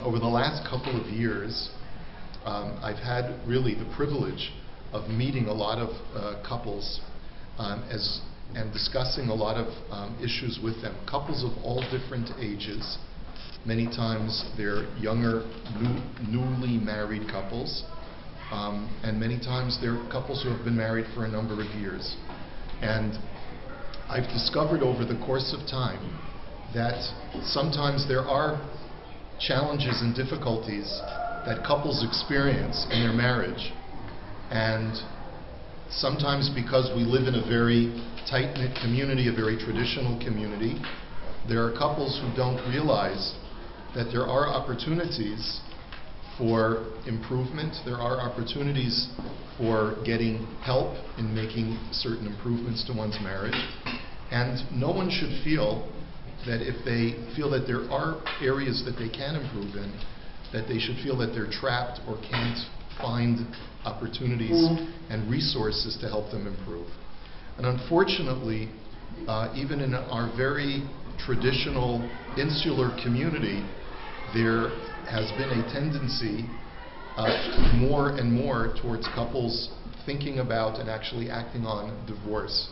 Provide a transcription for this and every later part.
Over the last couple of years, I've had really the privilege of meeting a lot of couples and discussing a lot of issues with them. Couples of all different ages. Many times they're younger, newly married couples, and many times they're couples who have been married for a number of years. And I've discovered over the course of time that sometimes there are challenges and difficulties that couples experience in their marriage. And sometimes because we live in a very tight-knit community, a very traditional community, there are couples who don't realize that there are opportunities for improvement. There are opportunities for getting help in making certain improvements to one's marriage. And no one should feel that if they feel that there are areas that they can improve in, that they should feel that they're trapped or can't find opportunities and resources to help them improve. And unfortunately, even in our very traditional insular community, there has been a tendency more and more towards couples thinking about and actually acting on divorce.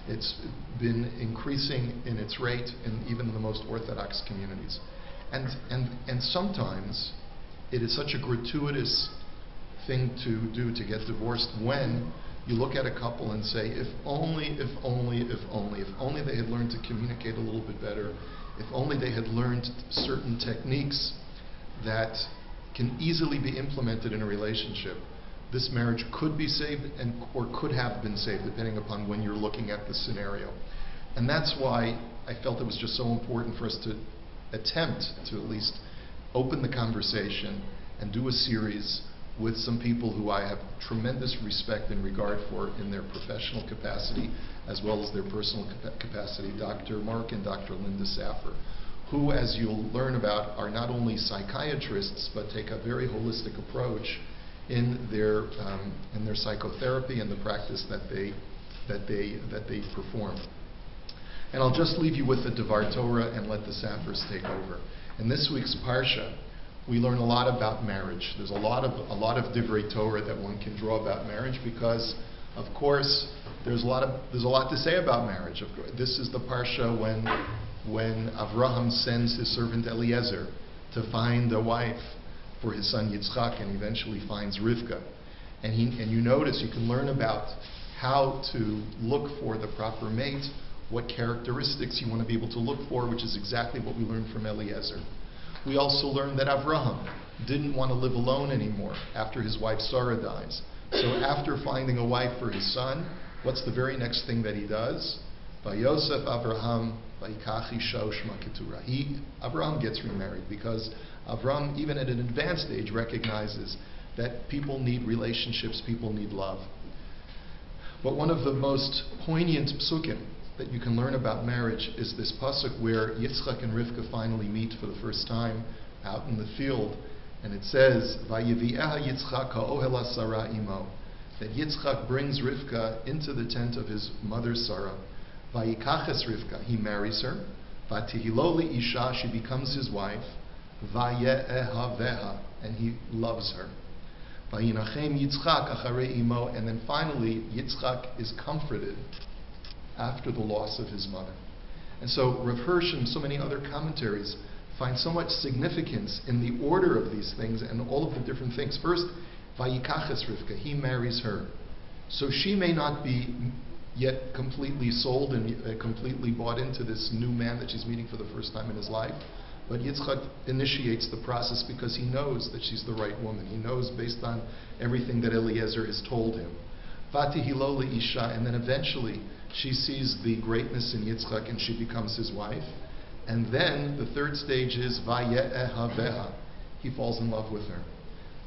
It's been increasing in its rate even in the most orthodox communities. And sometimes it is such a gratuitous thing to do to get divorced when you look at a couple and say, if only they had learned to communicate a little bit better, if only they had learned certain techniques that can easily be implemented in a relationship, this marriage could be saved or could have been saved, depending upon when you're looking at the scenario. And that's why I felt it was just so important for us to attempt to at least open the conversation and do a series with some people who I have tremendous respect and regard for in their professional capacity as well as their personal capacity, Dr. Mark and Dr. Linda Saffer, who, as you'll learn about, are not only psychiatrists but take a very holistic approach in their psychotherapy and the practice that they perform. And I'll just leave you with the Devar Torah and let the Saffers take over. In this week's Parsha, we learn a lot about marriage. There's a lot of Divrei Torah that one can draw about marriage because, of course, there's a lot to say about marriage. Of course, this is the Parsha when Avraham sends his servant Eliezer to find a wife for his son Yitzchak, and eventually finds Rivka. And you notice, you can learn about how to look for the proper mate, what characteristics you want to be able to look for, which is exactly what we learned from Eliezer. We also learned that Avraham didn't want to live alone anymore after his wife Sarah dies. So after finding a wife for his son, what's the very next thing that he does? Vayosef Avraham vayikach isha u'shma keturah. Avraham gets remarried because Avraham, even at an advanced age, recognizes that people need relationships, people need love. But one of the most poignant psukim that you can learn about marriage is this pasuk where Yitzchak and Rivka finally meet for the first time out in the field, and it says, "Vayevi'eha Yitzchak ha'ohel Sarah imo," that Yitzchak brings Rivka into the tent of his mother Sarah. Vayikaches Rivka, he marries her. Vatihilo isha, she becomes his wife. Vaye'ehaveha, and he loves her. Vayinachem Yitzchak acharei imo, and then finally Yitzchak is comforted after the loss of his mother. And so Rav Hirsch and so many other commentaries find so much significance in the order of these things and all of the different things. First, Vayikaches Rivka, he marries her. So she may not be yet completely sold and completely bought into this new man that she's meeting for the first time in his life. But Yitzchak initiates the process because he knows that she's the right woman. He knows based on everything that Eliezer has told him. Vatihilo isha, and then eventually she sees the greatness in Yitzchak and she becomes his wife. And then the third stage is Vaye'ehaveha. He falls in love with her.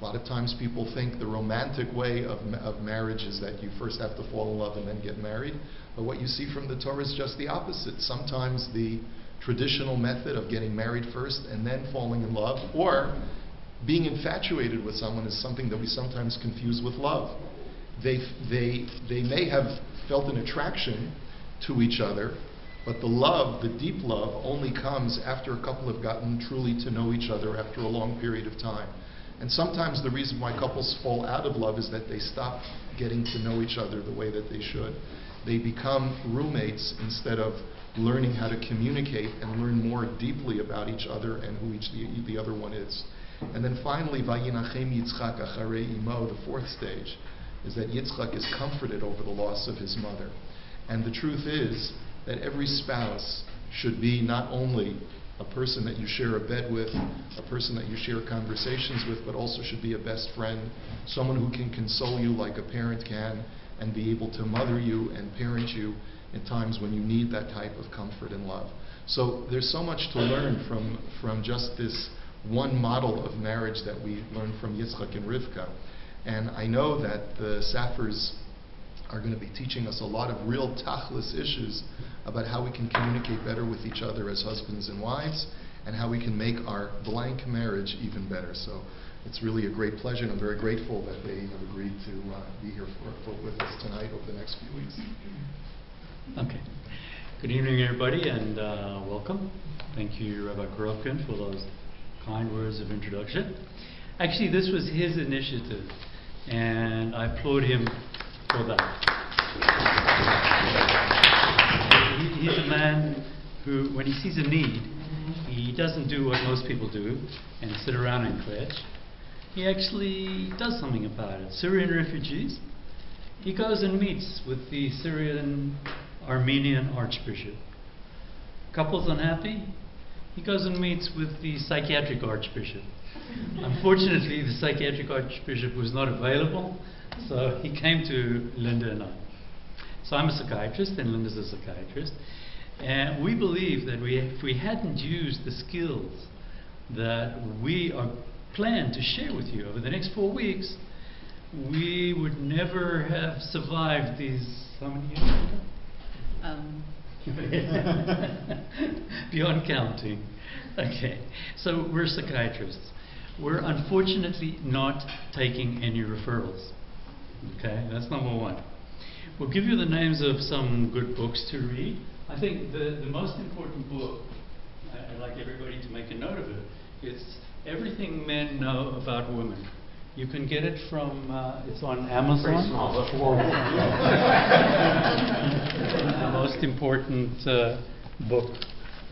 A lot of times people think the romantic way of marriage is that you first have to fall in love and then get married. But what you see from the Torah is just the opposite. Sometimes the traditional method of getting married first and then falling in love, or being infatuated with someone, is something that we sometimes confuse with love. They may have felt an attraction to each other, But the love, the deep love, only comes after a couple have gotten truly to know each other after a long period of time. And sometimes the reason why couples fall out of love is that they stop getting to know each other the way that they should. They become roommates instead of learning how to communicate and learn more deeply about each other and who the other one is. And then finally, Vayinachem Yitzchak acharei imo, the fourth stage, is that Yitzchak is comforted over the loss of his mother. And the truth is that every spouse should be not only a person that you share a bed with, a person that you share conversations with, but also should be a best friend, someone who can console you like a parent can, and be able to mother you and parent you in times when you need that type of comfort and love. So there's so much to learn from just this one model of marriage that we learned from Yitzchak and Rivka. And I know that the Saffers are going to be teaching us a lot of real tachlis issues about how we can communicate better with each other as husbands and wives, and how we can make our blank marriage even better. So it's really a great pleasure, and I'm very grateful that they have agreed to be here with us tonight over the next few weeks. Okay. Good evening, everybody, and welcome. Thank you, Rabbi Korobkin, for those kind words of introduction. Actually, this was his initiative, and I applaud him for that. He's a man who, when he sees a need, he doesn't do what most people do and sit around and cringe. He actually does something about it. Syrian refugees, he goes and meets with the Syrian Armenian Archbishop. Couples unhappy, he goes and meets with the psychiatric Archbishop. Unfortunately, the psychiatric Archbishop was not available, so he came to Linda and I. So I'm a psychiatrist, and Linda's a psychiatrist. And we believe that if we hadn't used the skills that we are planned to share with you over the next 4 weeks, we would never have survived these, how many years ago? Beyond counting. Okay, so we're psychiatrists. We're unfortunately not taking any referrals. Okay, that's number one. We'll give you the names of some good books to read. I think the most important book, I'd like everybody to make a note of it, it's Everything Men Know About Women. You can get it from, it's on Amazon. The most important book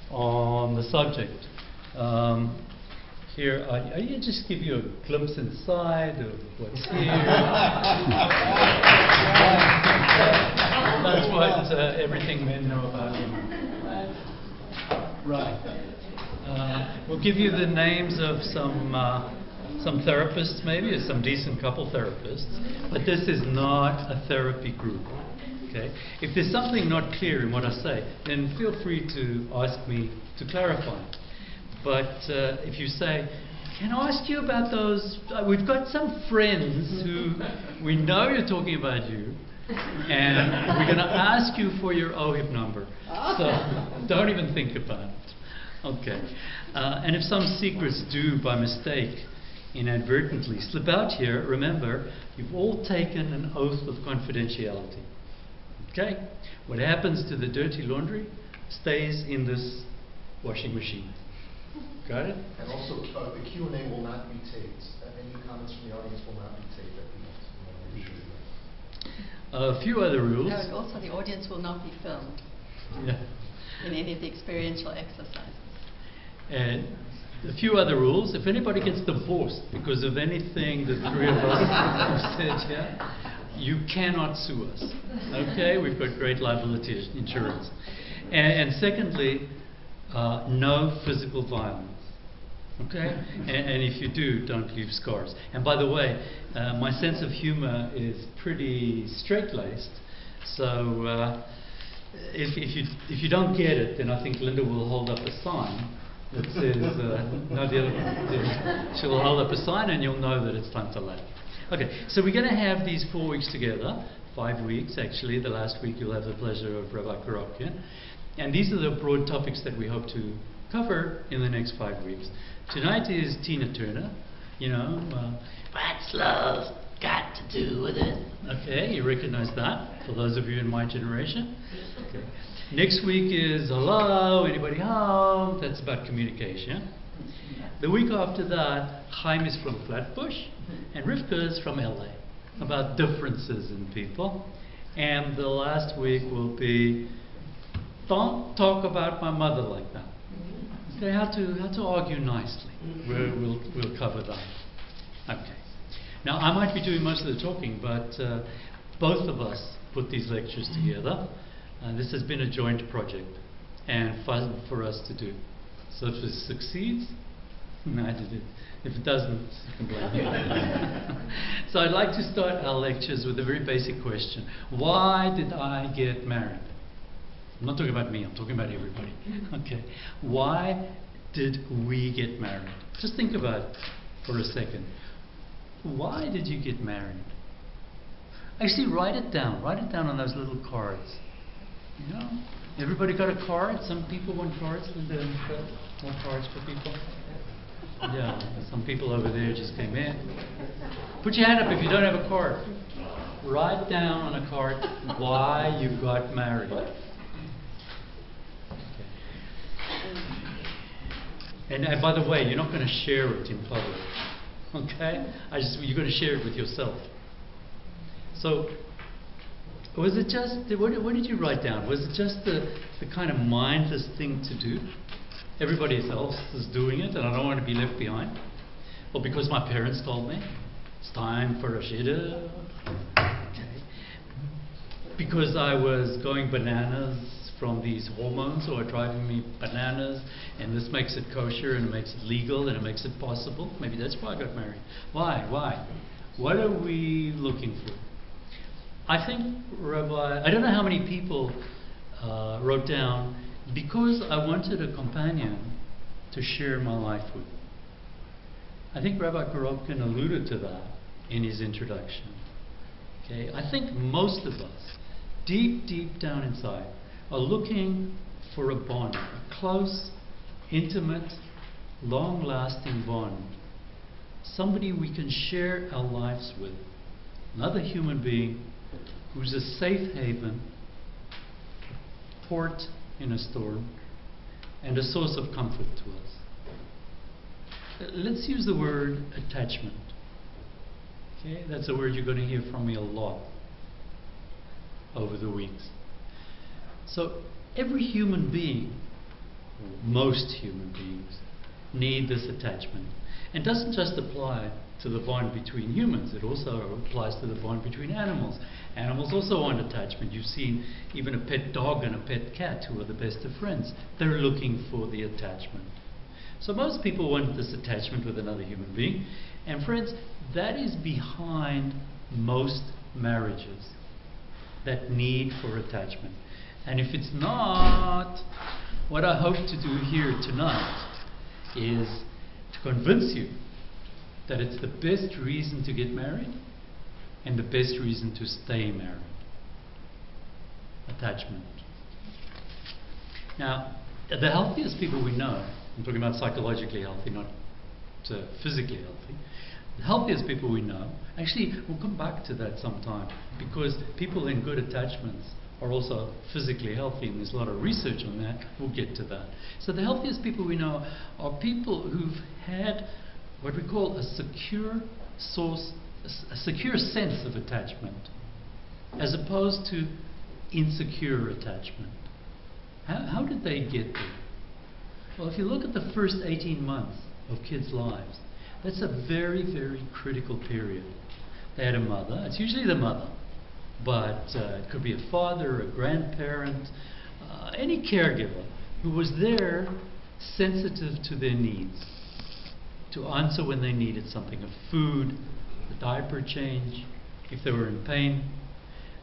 on the subject. Here, I just give you a glimpse inside of what's here. That's what Everything Men Know About Women. Right. We'll give you the names of some therapists, maybe, or some decent couple therapists, but this is not a therapy group. Okay? If there's something not clear in what I say, then feel free to ask me to clarify. But if you say, can I ask you about those, we've got some friends who, we know you're talking about you, and we're going to ask you for your OHIP number. So don't even think about it. Okay. And if some secrets do, by mistake, inadvertently slip out here, remember, you've all taken an oath of confidentiality. Okay? What happens to the dirty laundry stays in this washing machine. Got it? And also, the Q&A will not be taped. Any comments from the audience will not be taped at the end. A few other rules. Also, the audience will not be filmed in any of the experiential exercises. And a few other rules. If anybody gets divorced because of anything the three of us have said here, you cannot sue us. Okay? We've got great liability insurance. And secondly, no physical violence. Okay? And if you do, don't leave scars. And by the way, my sense of humor is pretty straight-laced. So if you don't get it, then I think Linda will hold up a sign that says, no, she will hold up a sign and you'll know that it's time to laugh. Okay, so we're going to have these 4 weeks together, 5 weeks actually. The last week you'll have the pleasure of Rabbi Korobkin. And these are the broad topics that we hope to cover in the next 5 weeks. Tonight is Tina Turner, you know, what's love got what to do with it. Okay, you recognize that, for those of you in my generation. Okay. Next week is hello, anybody home? That's about communication. The week after that, Chaim is from Flatbush and Rivka is from LA, about differences in people. And the last week will be, don't talk about my mother like that. Okay, how to argue nicely. We'll cover that. Okay. Now I might be doing most of the talking, but both of us put these lectures together. This has been a joint project and fun for us to do. So if it succeeds, I did it. If it doesn't, you can blame me. So I'd like to start our lectures with a very basic question. Why did I get married? I'm not talking about me, I'm talking about everybody. Okay. Why did we get married? Just think about it for a second. Why did you get married? Actually, write it down. Write it down on those little cards. You know, everybody got a card? Some people want cards. More cards for people? Yeah, some people over there just came in. Put your hand up if you don't have a card. Write down on a card why you got married. And by the way, you're not going to share it in public. Okay? You're going to share it with yourself. So, was it just, what did you write down? Was it just the kind of mindless thing to do? Everybody else is doing it and I don't want to be left behind? Or because my parents told me, it's time for a shidduch? Okay. Because I was going bananas from these hormones who are driving me bananas, and this makes it kosher and it makes it legal and it makes it possible. Maybe that's why I got married. Why? What are we looking for? I think, Rabbi, I don't know how many people wrote down, because I wanted a companion to share my life with. I think Rabbi Korobkin alluded to that in his introduction. Okay, I think most of us, deep down inside, are looking for a bond, a close, intimate, long-lasting bond. Somebody we can share our lives with. Another human being who's a safe haven, a port in a storm, and a source of comfort to us. Let's use the word attachment. Okay, that's a word you're going to hear from me a lot over the weeks. So every human being, most human beings, need this attachment. And doesn't just apply to the bond between humans, it also applies to the bond between animals. Animals also want attachment. You've seen even a pet dog and a pet cat who are the best of friends. They're looking for the attachment. So most people want this attachment with another human being. And friends, that is behind most marriages, that need for attachment. And if it's not, what I hope to do here tonight is to convince you that it's the best reason to get married and the best reason to stay married. Attachment. Now, the healthiest people we know, I'm talking about psychologically healthy, not physically healthy. The healthiest people we know, actually, we'll come back to that sometime, because people in good attachments are also physically healthy, and there's a lot of research on that. We'll get to that. So the healthiest people we know are people who've had what we call a secure source, a secure sense of attachment, as opposed to insecure attachment. How did they get there? Well, if you look at the first 18 months of kids' lives, that's a very, very critical period. They had a mother. It's usually the mother. But it could be a father, a grandparent, any caregiver who was there, sensitive to their needs, to answer when they needed something, of food, a diaper change, if they were in pain,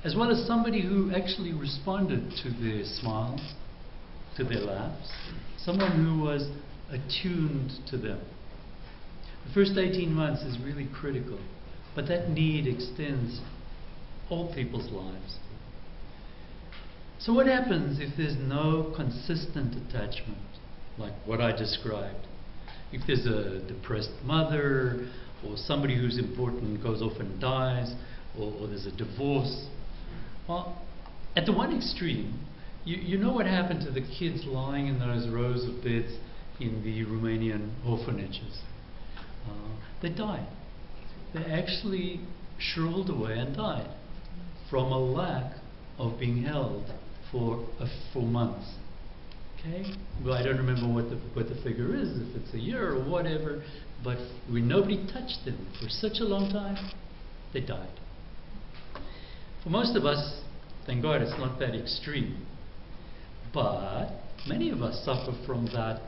as well as somebody who actually responded to their smiles, to their laughs, someone who was attuned to them. The first 18 months is really critical, but that need extends all people's lives. So what happens if there's no consistent attachment, like what I described? If there's a depressed mother, or somebody who's important goes off and dies, or there's a divorce. Well, at the one extreme, you know what happened to the kids lying in those rows of beds in the Romanian orphanages. They died. They actually shriveled away and died from a lack of being held for months. Okay? Well, I don't remember what the figure is, if it's a year or whatever, but when nobody touched them for such a long time, they died. For most of us, thank God it's not that extreme, but many of us suffer from that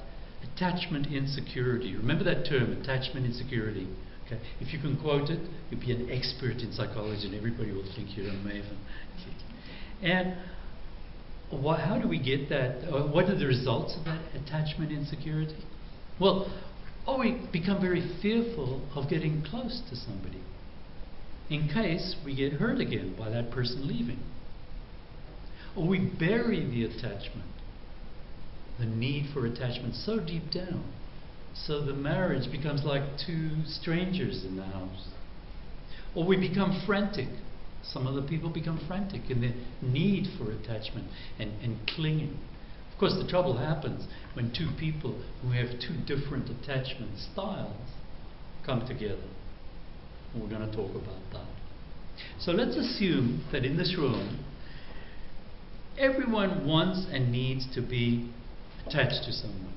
attachment insecurity. Remember that term, attachment insecurity. Okay? If you can quote it, you'll be an expert in psychology and everybody will think you're a maven. And how do we get that? What are the results of that attachment insecurity? Well, we become very fearful of getting close to somebody in case we get hurt again by that person leaving. Or we bury the attachment, the need for attachment, so deep down, so the marriage becomes like two strangers in the house. Or we become frantic. Some other people become frantic in their need for attachment and clinging. Of course, the trouble happens when two people who have two different attachment styles come together. We're going to talk about that. So let's assume that in this room, everyone wants and needs to be attached to someone.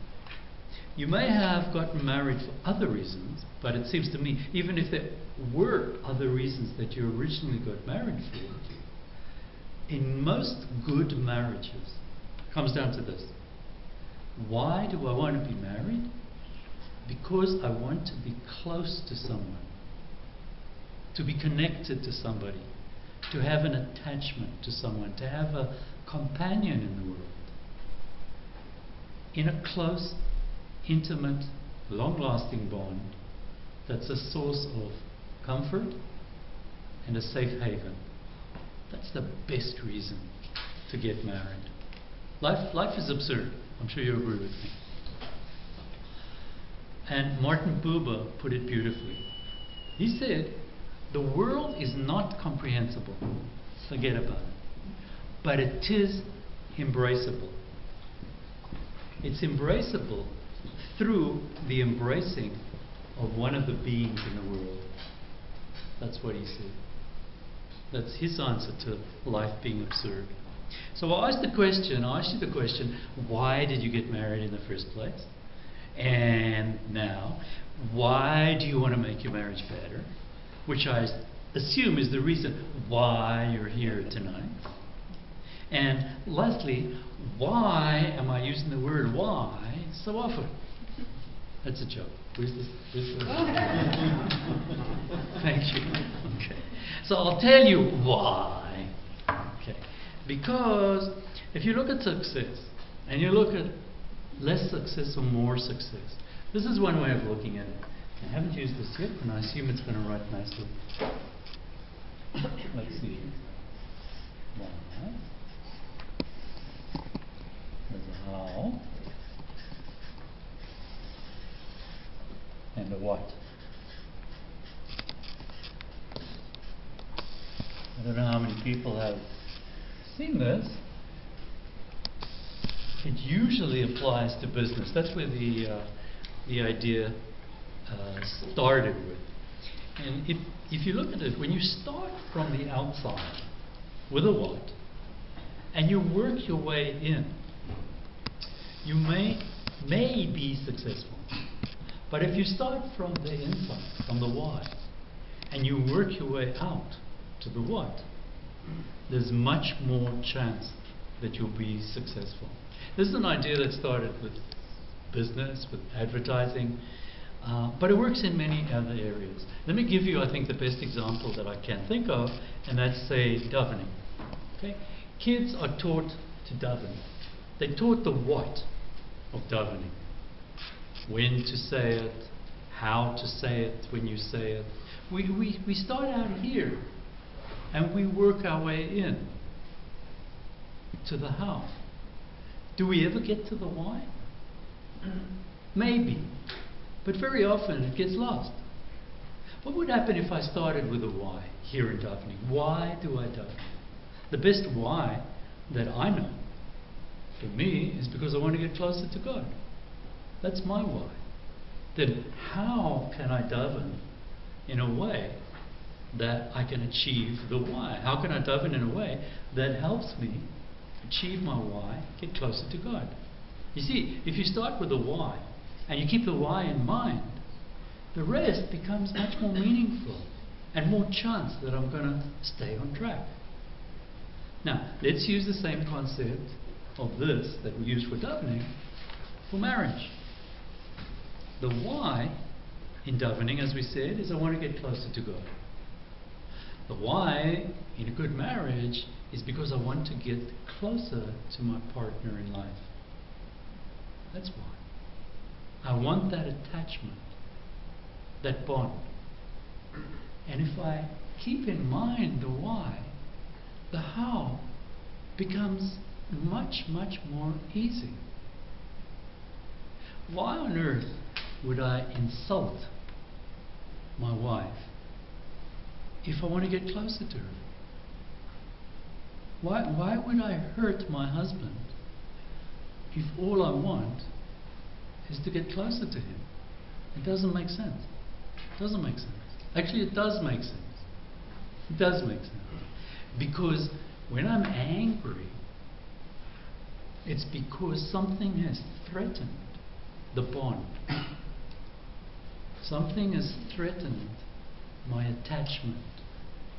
You may have gotten married for other reasons, but it seems to me, even if there were other reasons that you originally got married for, in most good marriages, it comes down to this. Why do I want to be married? Because I want to be close to someone, to be connected to somebody, to have an attachment to someone, to have a companion in the world, in a close, intimate, long-lasting bond that's a source of comfort and a safe haven. That's the best reason to get married. Life is absurd. I'm sure you agree with me. And Martin Buber put it beautifully. He said, the world is not comprehensible. Forget about it. But it is embraceable. It's embraceable through the embracing of one of the beings in the world. That's what he said. That's his answer to life being absurd. So I asked you the question, why did you get married in the first place? And now, why do you want to make your marriage better? Which I assume is the reason why you're here tonight. And lastly, why am I using the word why so often? That's a joke. Where's this? Thank you. Okay. So I'll tell you why. Okay. Because if you look at success and you look at less success or more success, this is one way of looking at it. I haven't used this yet, and I assume it's going to write nicely. Let's see. Why? There's a how. And a what. I don't know how many people have seen this. It usually applies to business. That's where the idea started with. And if you look at it, when you start from the outside with a what, and you work your way in, you may be successful. But if you start from the inside, from the why, and you work your way out to the what, there's much more chance that you'll be successful. This is an idea that started with business, with advertising, but it works in many other areas. Let me give you, I think, the best example that I can think of, and that's, say, davening. Okay? Kids are taught to daven. They're taught the what of davening. When to say it, how to say it when you say it. We start out here and we work our way in to the how. Do we ever get to the why? Maybe. But very often it gets lost. What would happen if I started with a why here in davening? Why do I daven? The best why that I know for me is because I want to get closer to God. That's my why. Then how can I daven in a way that I can achieve the why? How can I daven in a way that helps me achieve my why, get closer to God? You see, if you start with the why and you keep the why in mind, the rest becomes much more meaningful and more chance that I'm going to stay on track. Now, let's use the same concept of this that we use for davening for marriage. The why in davening, as we said, is I want to get closer to God. The why in a good marriage is because I want to get closer to my partner in life. That's why. I want that attachment, that bond. And if I keep in mind the why, the how becomes much, much more easy. Why on earth would I insult my wife if I want to get closer to her? Why would I hurt my husband if all I want is to get closer to him? It doesn't make sense. It doesn't make sense. Actually, it does make sense. It does make sense. Because when I'm angry, it's because something has threatened the bond. Something has threatened my attachment,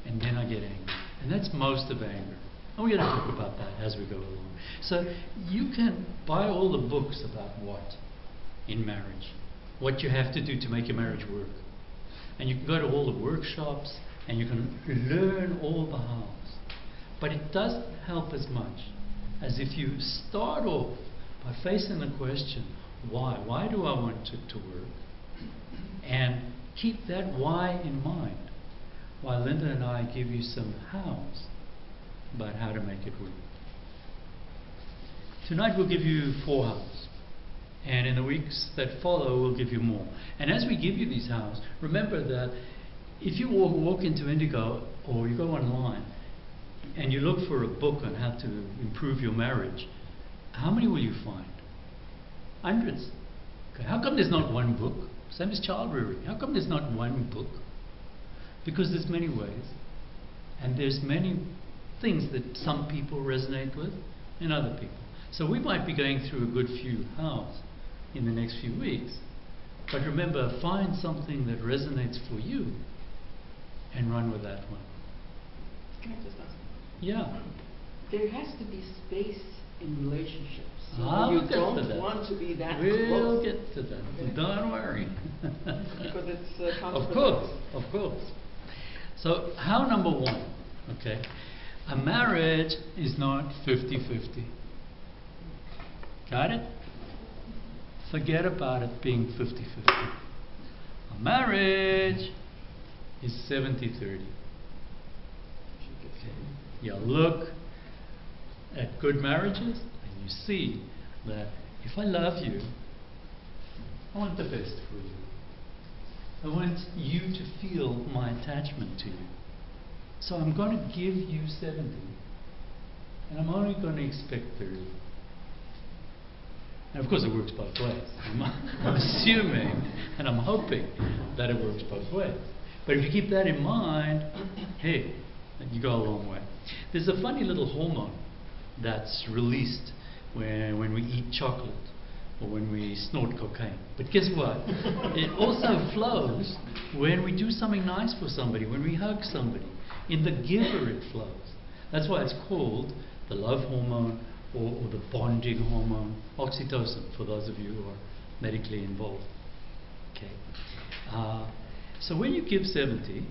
and then I get angry. And that's most of anger. And we're going to talk about that as we go along. So you can buy all the books about what in marriage, what you have to do to make your marriage work. And you can go to all the workshops, and you can learn all the hows. But it doesn't help as much as if you start off by facing the question, why? Why do I want it to work? And keep that why in mind while Linda and I give you some hows about how to make it work. Tonight we'll give you 4 hows. And in the weeks that follow, we'll give you more. And as we give you these hows, remember that if you walk into Indigo or you go online and you look for a book on how to improve your marriage, how many will you find? Hundreds. Okay. How come there's not one book? Same as child rearing. How come there's not one book? Because there's many ways. And there's many things that some people resonate with and other people. So we might be going through a good few hows in the next few weeks. But remember, find something that resonates for you and run with that one. Can I just ask? Yeah. There has to be space in relationships. So We'll you get to don't that. want to be that We'll close. get to that. Okay. Don't worry. Because it's Of course, of course. So, how number 1, okay? A marriage is not 50-50. Got it? Forget about it being 50-50. A marriage is 70-30. Okay. You look at good marriages and you see that if I love you, I want the best for you. I want you to feel my attachment to you. So I'm going to give you 70, and I'm only going to expect 30. And of course it works both ways. I'm assuming and I'm hoping that it works both ways. But if you keep that in mind, hey, you go a long way. There's a funny little hormone that's released when we eat chocolate or when we snort cocaine. But guess what? It also flows when we do something nice for somebody, when we hug somebody. In the giver it flows. That's why it's called the love hormone or the bonding hormone, oxytocin, for those of you who are medically involved. Okay. So when you give 70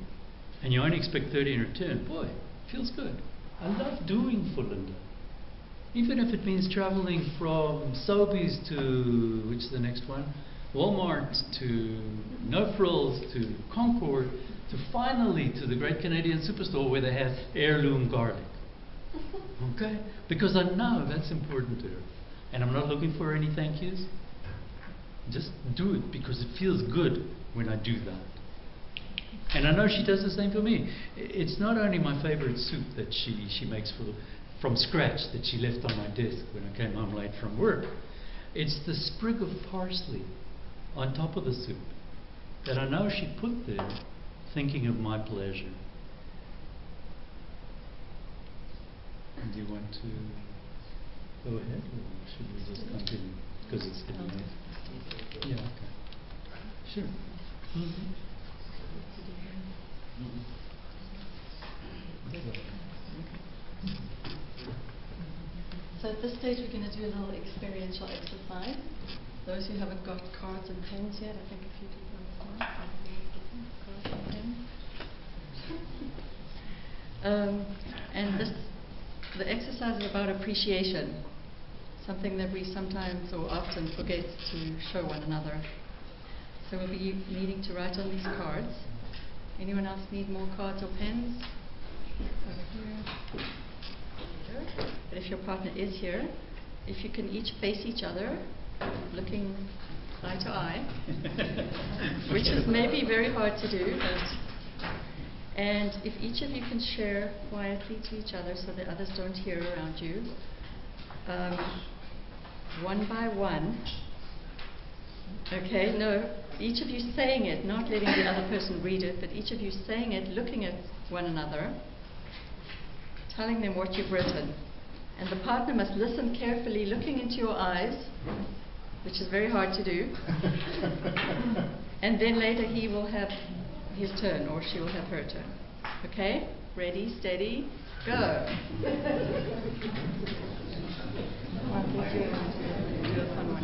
and you only expect 30 in return, boy, it feels good. I love doing for Linda. Even if it means traveling from Sobeys to, which is the next one, Walmart to No Frills to Concord to finally to the Great Canadian Superstore where they have heirloom garlic. Okay? Because I know that's important to her. And I'm not looking for any thank yous. Just do it because it feels good when I do that. And I know she does the same for me. It's not only my favorite soup that she makes from scratch that she left on my desk when I came home late from work. It's the sprig of parsley on top of the soup that I know she put there thinking of my pleasure. Do you want to go ahead, or should we just continue? Because it's getting late. Yeah, okay. Sure. So at this stage we're going to do a little experiential exercise. Those who haven't got cards and pens yet, I think a few people are smart. Cards and pens. And the exercise is about appreciation, something that we sometimes or often forget to show one another. So we'll be needing to write on these cards. Anyone else need more cards or pens? Over here. Here. But if your partner is here, if you can each face each other, looking eye to eye, which is maybe very hard to do, and if each of you can share quietly to each other so that others don't hear around you, one by one. Okay, no, each of you saying it, not letting the other person read it, but each of you saying it, looking at one another, telling them what you've written. And the partner must listen carefully, looking into your eyes, which is very hard to do. And then later he will have his turn, or she will have her turn. Okay? Ready, steady, go. Do a fun one.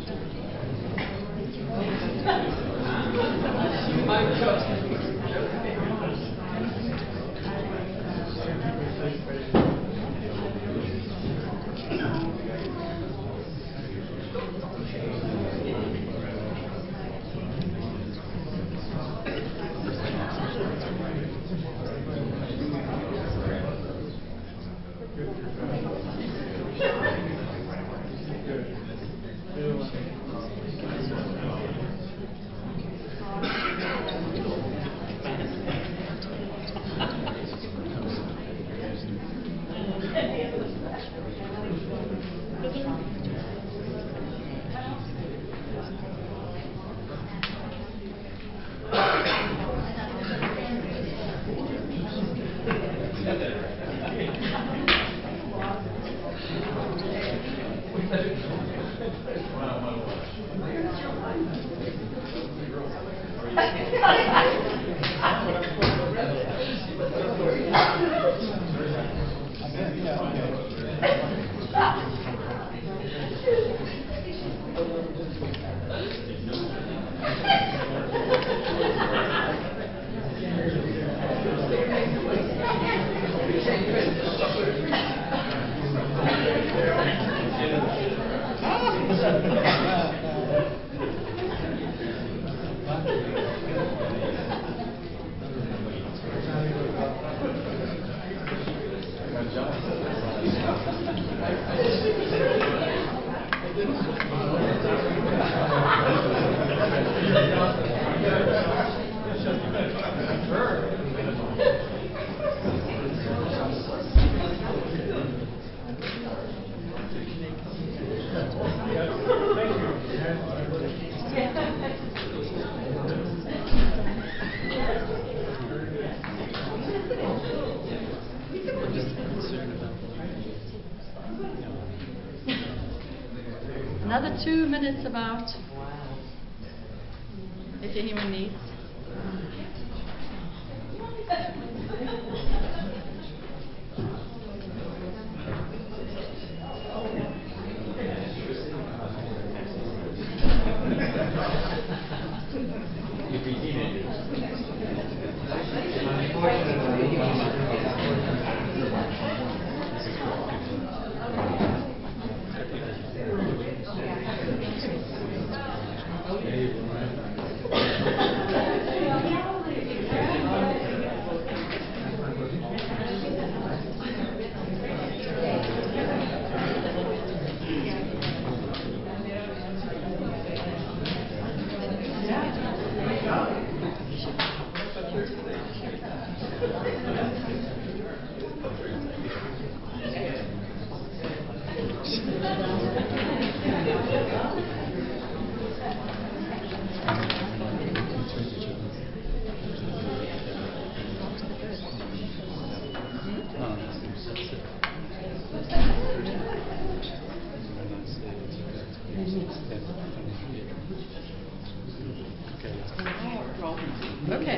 Another 2 minutes about, if anyone needs.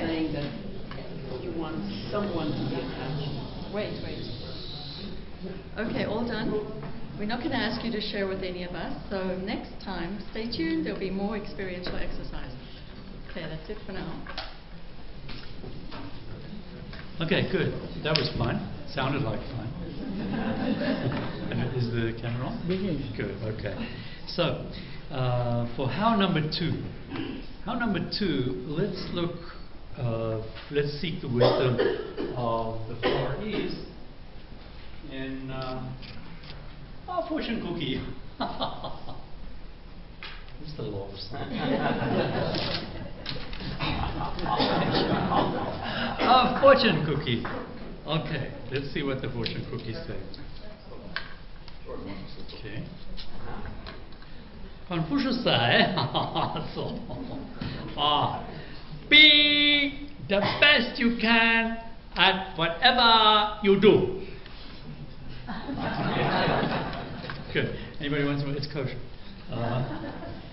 saying that you want someone to be attached. Wait. Okay, all done. We're not going to ask you to share with any of us, so next time, stay tuned, there'll be more experiential exercises. Okay, that's it for now. Okay, good. That was fun. Sounded like fun. And is the camera on? Good, okay. So, for how number 2. How number 2, let's seek the wisdom of the Far East in our fortune cookie. What's the love song? Fortune cookie. Okay, let's see what the fortune cookie says. Okay. Confucius said, be the best you can at whatever you do. Good. Anybody want some? It's kosher.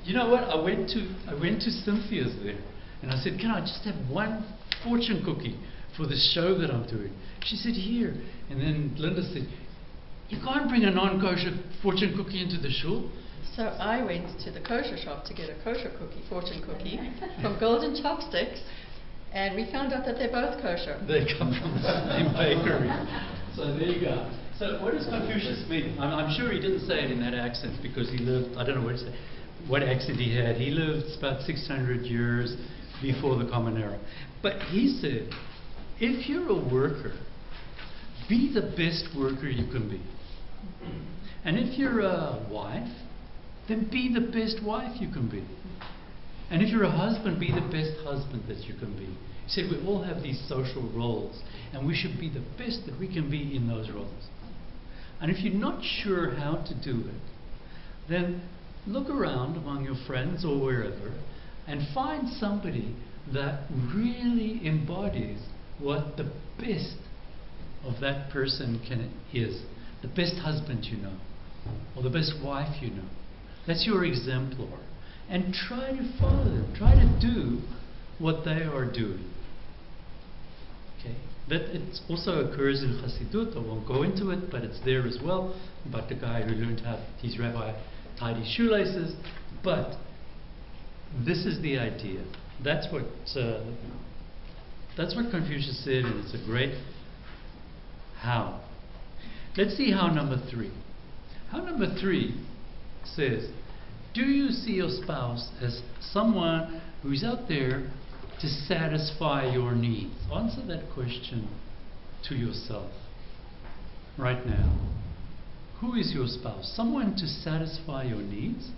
You know what? I went to Cynthia's there, and I said, "Can I just have one fortune cookie for the show that I'm doing?" She said, "Here." And then Linda said, "You can't bring a non-kosher fortune cookie into the shul." So I went to the kosher shop to get a kosher cookie, fortune cookie, from Golden Chopsticks, and we found out that they're both kosher. They come from the same bakery. So there you go. So what does Confucius mean? I'm sure he didn't say it in that accent because he lived, I don't know what accent he had. He lived about 600 years before the Common Era. But he said, if you're a worker, be the best worker you can be. And if you're a wife, then be the best wife you can be. And if you're a husband, be the best husband that you can be. He said we all have these social roles, and we should be the best that we can be in those roles. And if you're not sure how to do it, then look around among your friends or wherever and find somebody that really embodies what the best of that person is. The best husband you know, or the best wife you know. That's your exemplar. And try to follow them. Try to do what they are doing. Okay. That it also occurs in Chassidut. I won't go into it, but it's there as well. About the guy who learned how his rabbi tied his shoelaces. But this is the idea. That's what Confucius said, and it's a great how. Let's see how number 3. How number 3 says, do you see your spouse as someone who's out there to satisfy your needs? Answer that question to yourself right now. Who is your spouse? Someone to satisfy your needs?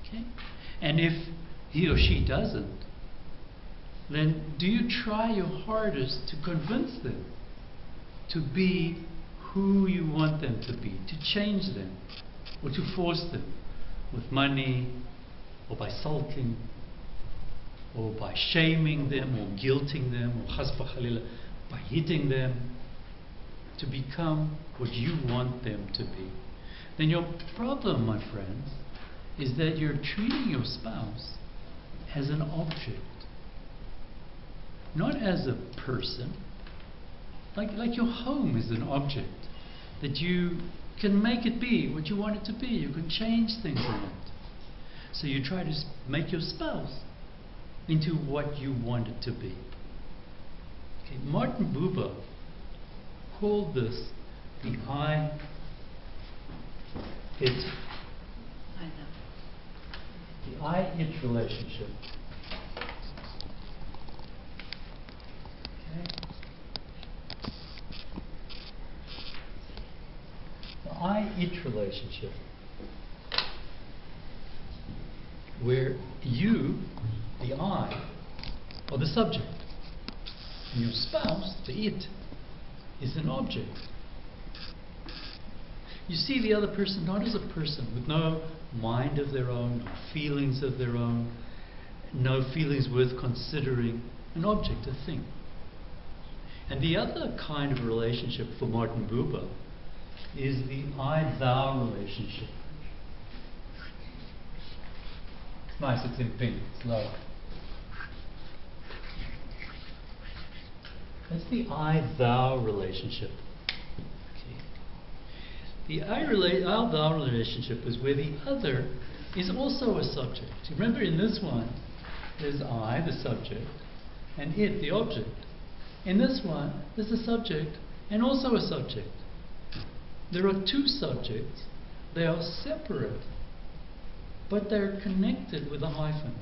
Okay. And if he or she doesn't, then do you try your hardest to convince them to be who you want them to be, to change them, or to force them with money, or by sulking, or by shaming them, or guilting them, or chas v'chalila, by hitting them, to become what you want them to be? Then your problem, my friends, is that you're treating your spouse as an object, not as a person. Like your home is an object that you can make it be what you want it to be. You can change things in it. So you try to make your spouse into what you want it to be. Okay, Martin Buber called this the I-it. The I-it relationship. Okay. The I-it relationship, where you, the I, are the subject, and your spouse, the it, is an object. You see the other person not as a person with no mind of their own, no feelings of their own, no feelings worth considering, an object, a thing. And the other kind of relationship for Martin Buber is the I-thou relationship. It's nice, it's in pink, it's low. That's the I-thou relationship. Okay. The I-thou relationship is where the other is also a subject. Remember, in this one, there's I, the subject, and it, the object. In this one, there's a subject and also a subject. There are two subjects. They are separate, but they're connected with a hyphen.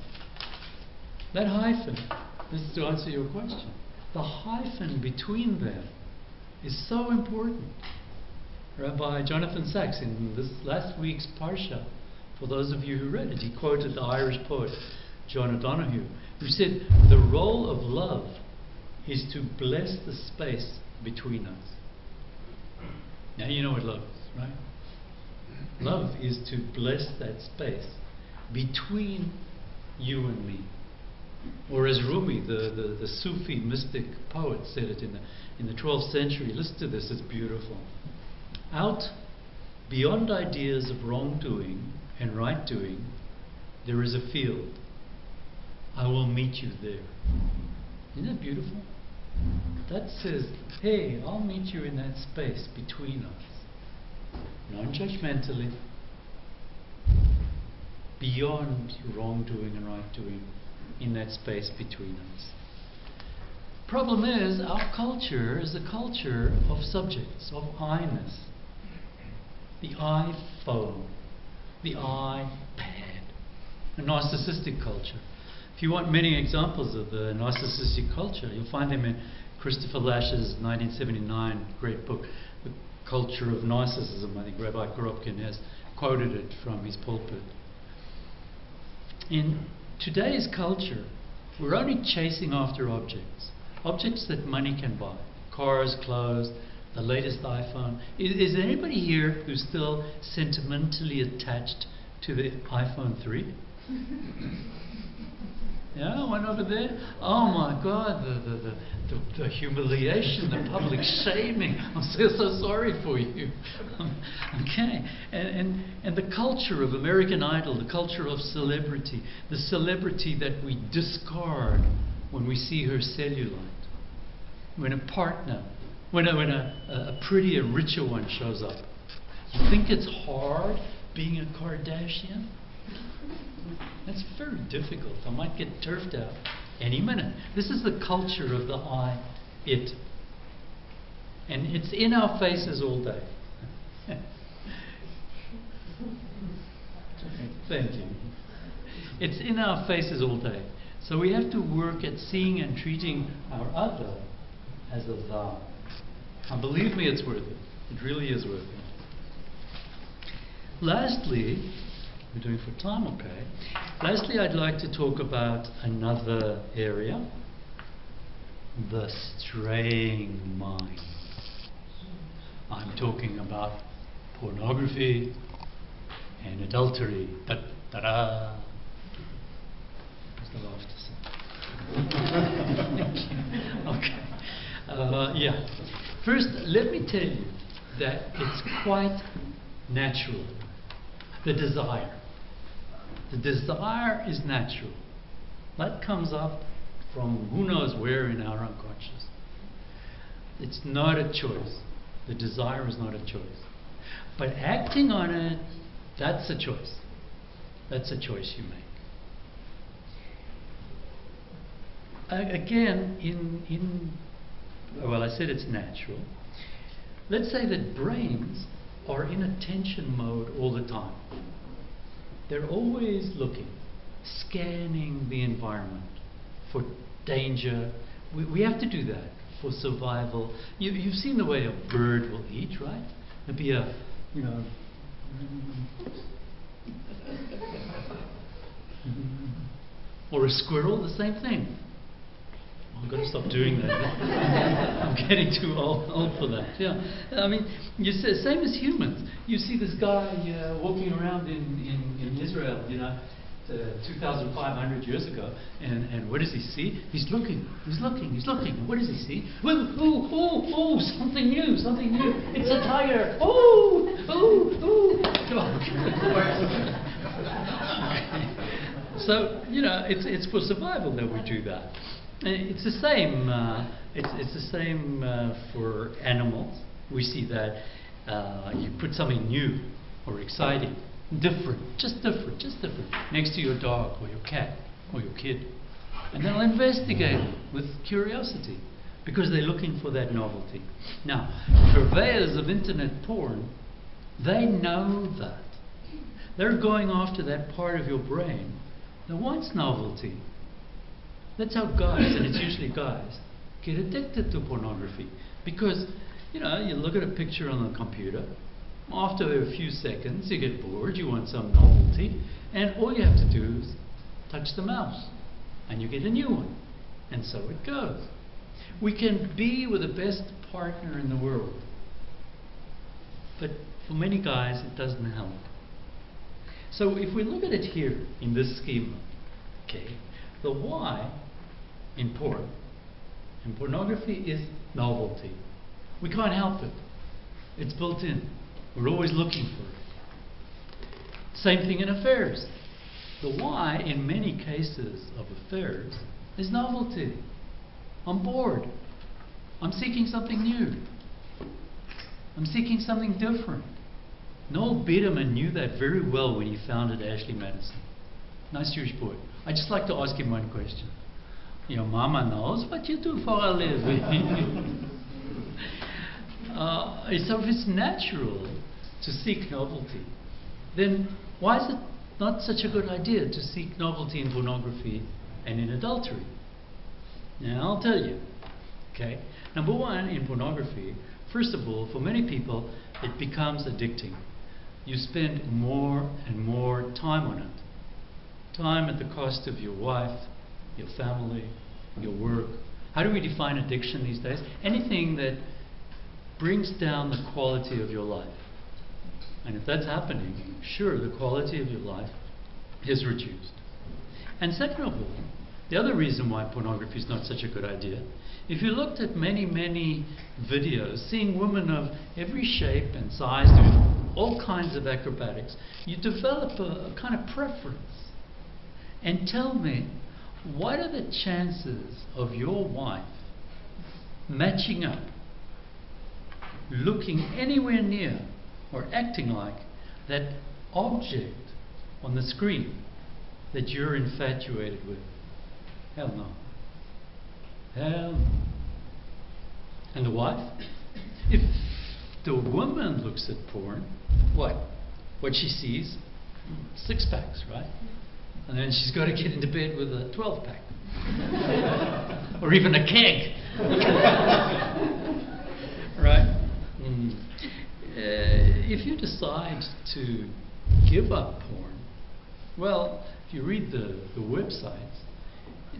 That hyphen, this is to answer your question, the hyphen between them is so important. Rabbi Jonathan Sacks, in this last week's Parsha, for those of you who read it, he quoted the Irish poet John O'Donoghue, who said, the role of love is to bless the space between us. Now you know what love is, right? Love is to bless that space between you and me. Or as Rumi, the Sufi mystic poet, said it in the 12th century. Listen to this, it's beautiful. Out beyond ideas of wrongdoing and right doing, there is a field. I will meet you there. Isn't that beautiful? That says, hey, I'll meet you in that space between us. Non-judgmentally, beyond wrongdoing and right doing, in that space between us. Problem is, our culture is a culture of subjects, of I-ness. The iPhone, the iPad, a narcissistic culture. If you want many examples of the narcissistic culture, you'll find them in Christopher Lash's 1979 great book, The Culture of Narcissism. I think Rabbi Korobkin has quoted it from his pulpit. In today's culture, we're only chasing after objects. Objects that money can buy. Cars, clothes, the latest iPhone. Is there anybody here who's still sentimentally attached to the iPhone 3? Yeah, one over there. Oh my God, the humiliation, the public shaming. I'm so sorry for you. Okay, and the culture of American Idol, the culture of celebrity, the celebrity that we discard when we see her cellulite, when a partner, when a prettier, richer one shows up. You think it's hard being a Kardashian? That's very difficult. I might get turfed out any minute. This is the culture of the I, it. And it's in our faces all day. Thank you. It's in our faces all day. So we have to work at seeing and treating our other as a thou. And believe me, it's worth it. It really is worth it. Lastly, we're doing for time, okay. Lastly, I'd like to talk about another area, the straying mind. I'm talking about pornography and adultery. Da-da-da. What's the laughter? Okay. Yeah. First, let me tell you that it's quite natural. The desire. The desire is natural. That comes up from who knows where in our unconscious. It's not a choice. The desire is not a choice. But acting on it, that's a choice. That's a choice you make. Again, well, I said it's natural. Let's say that brains are in attention mode all the time. They're always looking, scanning the environment for danger. We have to do that for survival. You've seen the way a bird will eat, right? There'd be a, or a squirrel, the same thing. I've got to stop doing that. I'm getting too old for that. Yeah, I mean, you say, same as humans. You see this guy walking around in Israel, 2,500 years ago, and what does he see? He's looking. And what does he see? Oh, something new. It's a tiger. Oh. So it's for survival that we do that. It's the same. It's the same for animals. We see that you put something new or exciting, different, just different, next to your dog or your cat or your kid, and they'll investigate with curiosity because they're looking for that novelty. Now, purveyors of internet porn, they know that. They're going after that part of your brain that wants novelty. That's how guys, and it's usually guys, get addicted to pornography. Because, you look at a picture on the computer, after a few seconds you get bored, you want some novelty, and all you have to do is touch the mouse, and you get a new one. And so it goes. We can be with the best partner in the world, but for many guys it doesn't help. So if we look at it here in this schema, okay, the why in pornography is novelty. We can't help it. It's built in. We're always looking for it. Same thing in affairs. The why in many cases of affairs is novelty. I'm bored. I'm seeking something new. I'm seeking something different. Noel Biederman knew that very well when he founded Ashley Madison. Nice Jewish boy. I'd just like to ask him one question. Your mama knows what you do for a living. So if it's natural to seek novelty, then why is it not such a good idea to seek novelty in pornography and in adultery? Now I'll tell you. Okay. Number one, in pornography, first of all, for many people, it becomes addicting. You spend more and more time on it. Time at the cost of your wife, your family, your work. How do we define addiction these days? Anything that brings down the quality of your life. And if that's happening, sure, the quality of your life is reduced. And second of all, the other reason why pornography is not such a good idea, if you looked at many, many videos, seeing women of every shape and size doing all kinds of acrobatics, you develop a kind of preference. And tell me, what are the chances of your wife matching up, looking anywhere near or acting like that object on the screen that you're infatuated with? Hell no. Hell no. And the wife? If the woman looks at porn, what she sees? 6-packs, right? And then she's got to get into bed with a 12-pack. Or even a keg. Right? If you decide to give up porn, well, if you read the websites,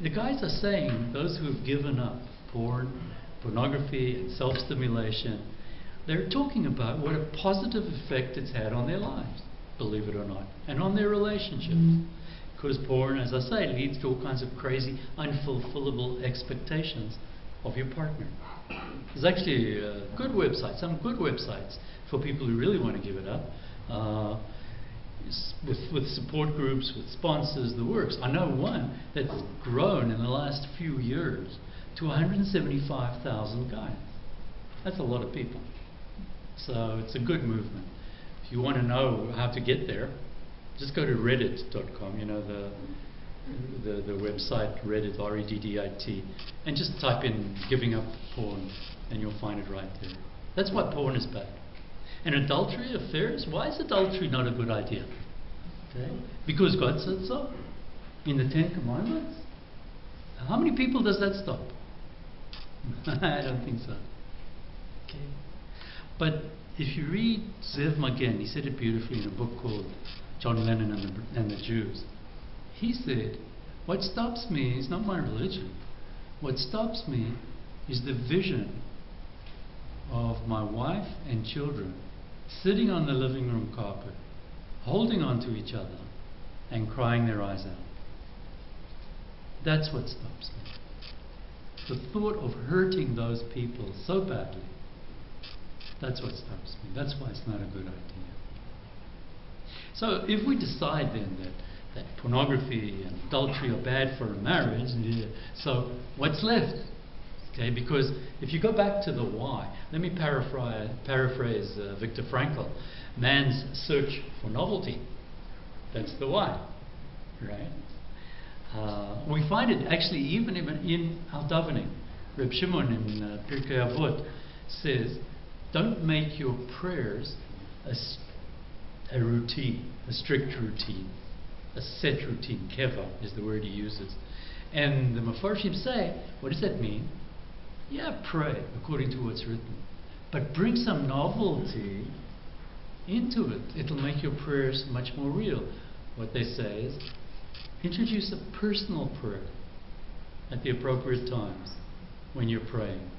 the guys are saying, those who have given up pornography and self-stimulation, they're talking about what a positive effect it's had on their lives, believe it or not, and on their relationships. Because porn, as I say, leads to all kinds of crazy, unfulfillable expectations of your partner. There's actually some good websites for people who really want to give it up, with support groups, with sponsors, the works. I know one that's grown in the last few years to 175,000 guys. That's a lot of people. So it's a good movement. If you want to know how to get there, just go to reddit.com, the website Reddit, REDDIT, and just type in giving up porn and you'll find it right there. That's why porn is bad. And adultery, affairs, why is adultery not a good idea? Okay? Because God said so in the 10 Commandments. How many people does that stop? I don't think so. Okay. But if you read Zev Magen, he said it beautifully in a book called John Lennon and the Jews. He said, what stops me is not my religion. What stops me is the vision of my wife and children sitting on the living room carpet, holding on to each other and crying their eyes out. That's what stops me. The thought of hurting those people so badly, that's what stops me. That's why it's not a good idea. So if we decide then that that pornography and adultery are bad for a marriage. Yeah. So what's left? Okay, because if you go back to the why, let me paraphrase Viktor Frankl. Man's search for novelty. That's the why, right? We find it actually even in our davening. Reb Shimon in Pirkei Avot says, don't make your prayers a routine, a strict routine, a set routine. Keva is the word he uses. And the Mefarshim say, what does that mean? Yeah, pray according to what's written. But bring some novelty into it. It'll make your prayers much more real. What they say is, introduce a personal prayer at the appropriate times when you're praying.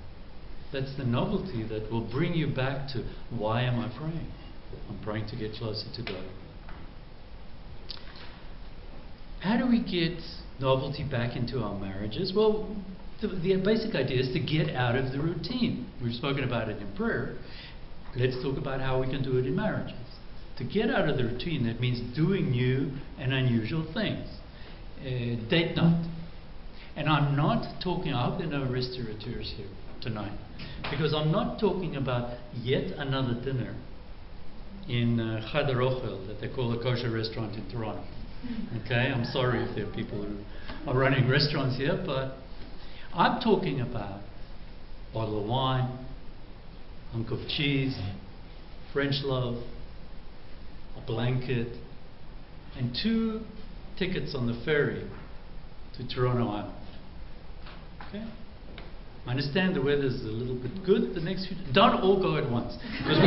That's the novelty that will bring you back to, why am I praying? I'm praying to get closer to God. How do we get novelty back into our marriages? Well, the basic idea is to get out of the routine. We've spoken about it in prayer. Let's talk about how we can do it in marriages. To get out of the routine, that means doing new and unusual things. Date night. And I'm not talking, I hope there are no restaurateurs here tonight, because I'm not talking about yet another dinner in Chadar Ochel that they call a kosher restaurant in Toronto. Okay, I'm sorry if there are people who are running restaurants here, but I'm talking about a bottle of wine, a hunk of cheese, French loaf, a blanket, and 2 tickets on the ferry to Toronto Island. Okay? I understand the weather's a little bit good the next few days. Don't all go at once. Because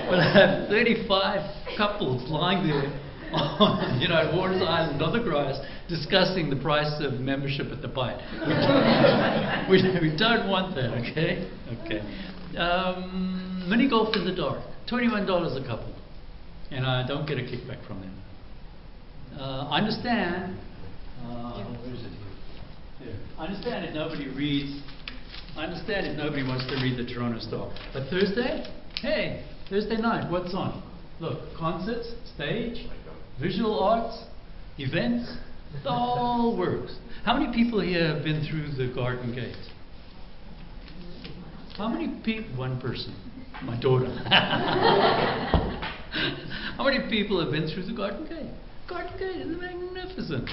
we'll have 35 couples lying there on, at Waters Island on the grass discussing the price of membership at the BAYT. We don't want that, okay? Okay. Mini golf in the dark, $21 a couple. And I don't get a kickback from them. I understand. Where is it here? I understand if nobody reads. I understand if nobody wants to read the Toronto Star. But Thursday? Hey, Thursday night, what's on? Look, concerts, stage, visual arts, events, it all works. How many people here have been through the Garden Gate? How many people? One person. My daughter. How many people have been through the Garden Gate? Garden Gate is magnificent.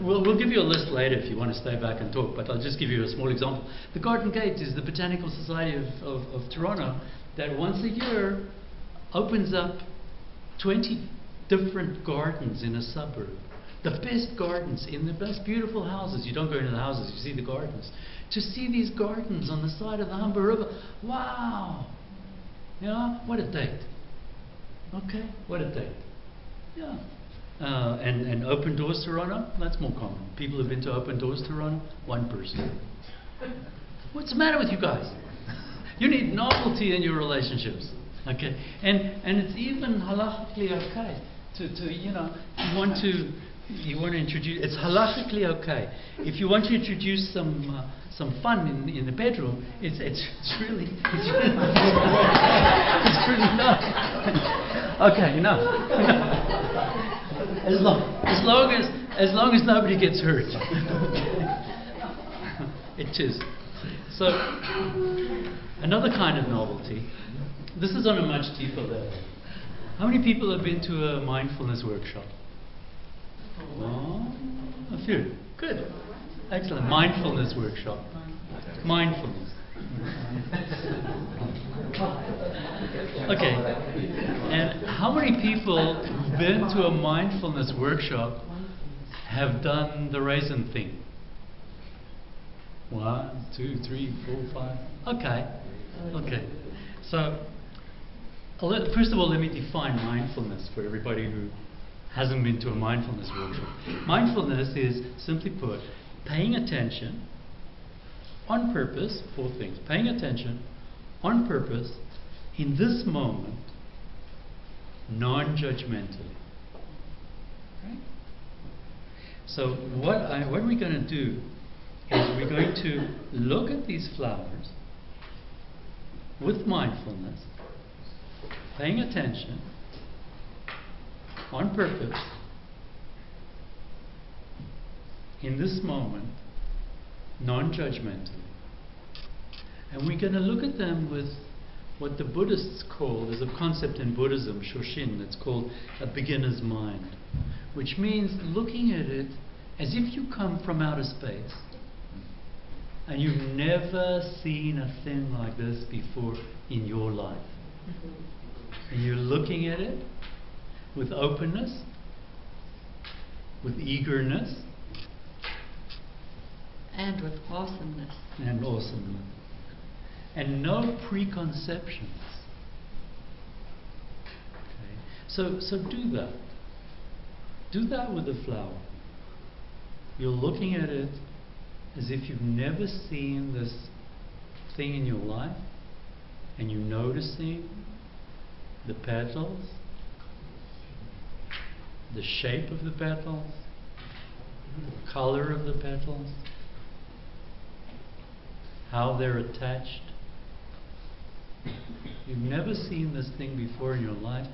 We'll give you a list later if you want to stay back and talk, but I'll just give you a small example. The Garden Gate is the Botanical Society of Toronto that once a year opens up 20 different gardens in a suburb. The best gardens in the most beautiful houses. You don't go into the houses, you see the gardens. To see these gardens on the side of the Humber River, wow! What a date. Okay, what a date. Yeah. And Open Doors Toronto, that's more common. People have been to Open Doors Toronto, one person. What's the matter with you guys? You need novelty in your relationships. Okay? And it's even halachically okay to you want to introduce, it's halachically okay. If you want to introduce some fun in the bedroom, it's really it's really not. Okay, enough. As long as nobody gets hurt. It is. So another kind of novelty. This is on a much deeper level. How many people have been to a mindfulness workshop? Oh, a few. Good. Excellent. Mindfulness workshop. Mindfulness. Okay. And how many people who've been to a mindfulness workshop have done the raisin thing? 1, 2, 3, 4, 5. Okay. So, first of all, let me define mindfulness for everybody who hasn't been to a mindfulness workshop. Mindfulness is, simply put, paying attention on purpose, 4 things. Paying attention on purpose in this moment, non-judgmentally. Right? So what we're going to do is we're going to look at these flowers with mindfulness, paying attention, on purpose, in this moment, non-judgmentally. And we're going to look at them with what the Buddhists call, there's a concept in Buddhism, Shoshin, that's called a beginner's mind, which means looking at it as if you come from outer space and you've never seen a thing like this before in your life. And you're looking at it with openness, with eagerness, And with awesomeness. and awesomeness. And no preconceptions. Okay. So do that. Do that with the flower. You're looking at it as if you've never seen this thing in your life, and you're noticing the petals, the shape of the petals, the color of the petals, how they're attached. You've never seen this thing before in your life.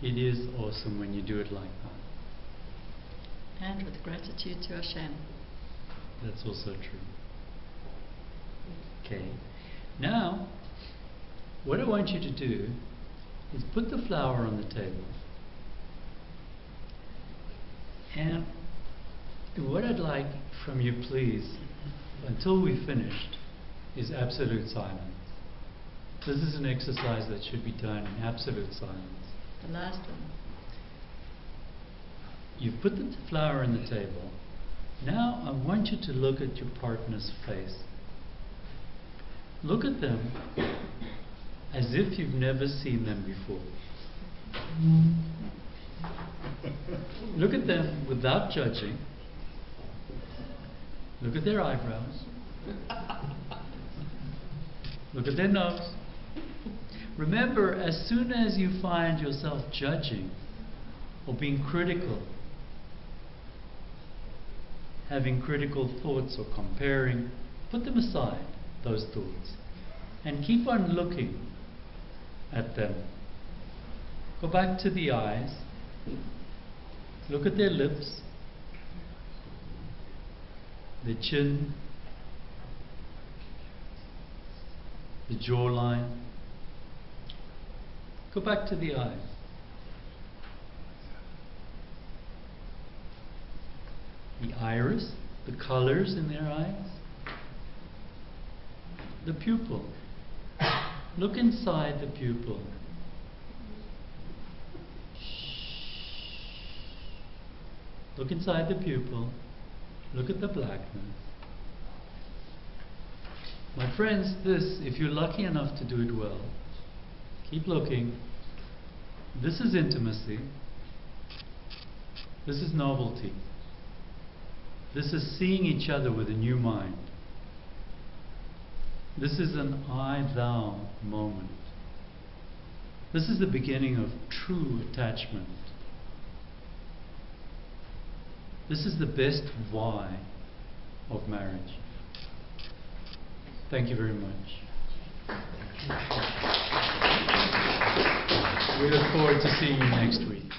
It is awesome when you do it like that. And with gratitude to Hashem. That's also true. Okay. Now, what I want you to do is put the flower on the table. And what I'd like from you, please, until we've finished, is absolute silence. This is an exercise that should be done in absolute silence. The last one. You've put the flower on the table. Now I want you to look at your partner's face. Look at them as if you've never seen them before. Look at them without judging. Look at their eyebrows. Look at their nose. Remember, as soon as you find yourself judging or being critical, having critical thoughts or comparing, put them aside, those thoughts, and keep on looking at them. Go back to the eyes. Look at their lips, their chin, the jawline. Go back to the eyes. The iris, the colors in their eyes. The pupil. Look inside the pupil. Look inside the pupil. Look at the blackness. My friends, this, if you're lucky enough to do it well, keep looking. This is intimacy. This is novelty. This is seeing each other with a new mind. This is an I-thou moment. This is the beginning of true attachment. This is the best why of marriage. Thank you very much. We look forward to seeing you next week.